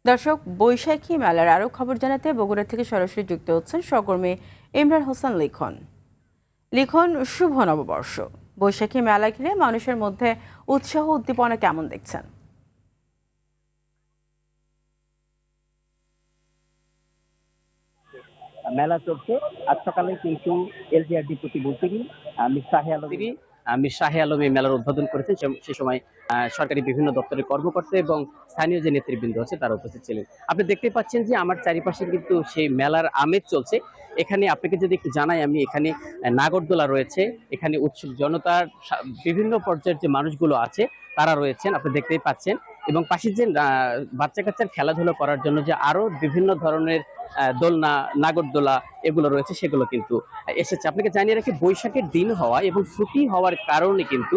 দর্শক, বৈশাখী মেলার আরও খবর জানাতে বগুড়া থেকে সরাসরি যুক্ত হচ্ছেন সহকর্মী ইমরান হোসেন লিখন। লিখন, শুভ নববর্ষ। বৈশাখী মেলা ঘিরে মানুষের মধ্যে উৎসাহ উদ্দীপনা কেমন দেখছেন? মেলা চলছে আজ সকালে, কিন্তু এলজিআরডি প্রতিমন্ত্রী মির শাহে আলম এই মেলার উদ্বোধন করেছেন। সে সময় সরকারি বিভিন্ন দপ্তরের কর্মকর্তা এবং স্থানীয় যে নেতৃবৃন্দ আছে তারা উপস্থিত ছিলেন। আপনি দেখতে পাচ্ছেন যে আমার চারিপাশে কিন্তু সেই মেলার আমেজ চলছে। এখানে আপনাকে যদি একটু জানাই, আমি এখানে নাগরদোলা রয়েছে, এখানে উৎসুক জনতার বিভিন্ন পর্যায়ের যে মানুষগুলো আছে তারা রয়েছেন, আপনি দেখতেই পাচ্ছেন। এবং পাশে যে বাচ্চা কাচ্চার খেলাধুলা করার জন্য যে আরো বিভিন্ন ধরনের দোলনা, নাগরদোলা এগুলো রয়েছে, সেগুলো কিন্তু এসেছে। আপনাকে জানিয়ে রাখি, বৈশাখের দিন হওয়া এবং ছুটি হওয়ার কারণে কিন্তু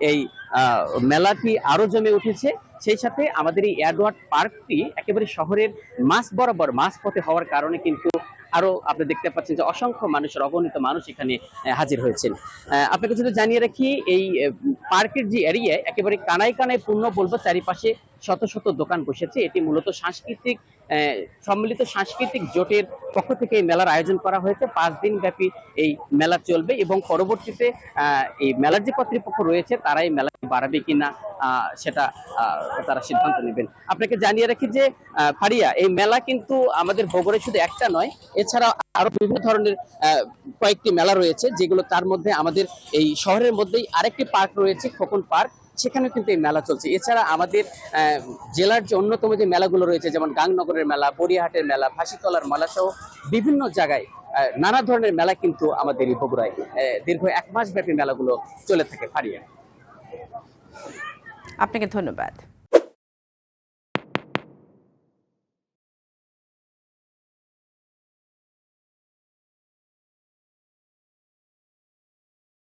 এই মেলাটি আরো জমে উঠেছে। সেই সাথে আমাদের এই এডওয়ার্ড পার্কটি একেবারে শহরের মাঝ বরাবর, মাঝপথে হওয়ার কারণে কিন্তু আরো আপনি দেখতে পাচ্ছেন যে অসংখ্য মানুষের, অগণিত মানুষ এখানে হাজির হয়েছেন। আপনাকে যদি জানিয়ে রাখি, এই পার্কের যে এরিয়া একেবারে কানায় কানায় পূর্ণ বলবো, চারিপাশে শত শত দোকান বসেছে। এটি মূলত সম্মিলিত সাংস্কৃতিক জোটের পক্ষ থেকে এই মেলার আয়োজন করা হয়েছে। 5 দিন ব্যাপী এই মেলা চলবে এবং পরবর্তীতে এই মেলার যে কর্তৃপক্ষ রয়েছে তারা এই মেলা বাড়াবে কিনা সেটা তারা সিদ্ধান্ত নেবেন। আপনাকে জানিয়ে রাখি যে ফারিয়া, এই মেলা কিন্তু আমাদের বগুড়ায় শুধু একটা নয়, এছাড়া আরো বিভিন্ন ধরনের কয়েকটি মেলা রয়েছে, যেগুলো তার মধ্যে আমাদের এই শহরের মধ্যেই আরেকটি পার্ক রয়েছে, খোকন পার্ক, সেখানেও কিন্তু এই মেলা চলছে। এছাড়া আমাদের জেলার যে অন্যতম যে মেলাগুলো রয়েছে, যেমন গাংনগরের মেলা, বড়িয়াহাটের মেলা, ফাঁসিতলার মেলা সহ বিভিন্ন জায়গায় নানা ধরনের মেলা কিন্তু আমাদের এই বগুড়ায় দীর্ঘ 1 মাস ব্যাপী মেলাগুলো চলে থাকে। ফারিয়া, আপনাকে ধন্যবাদ।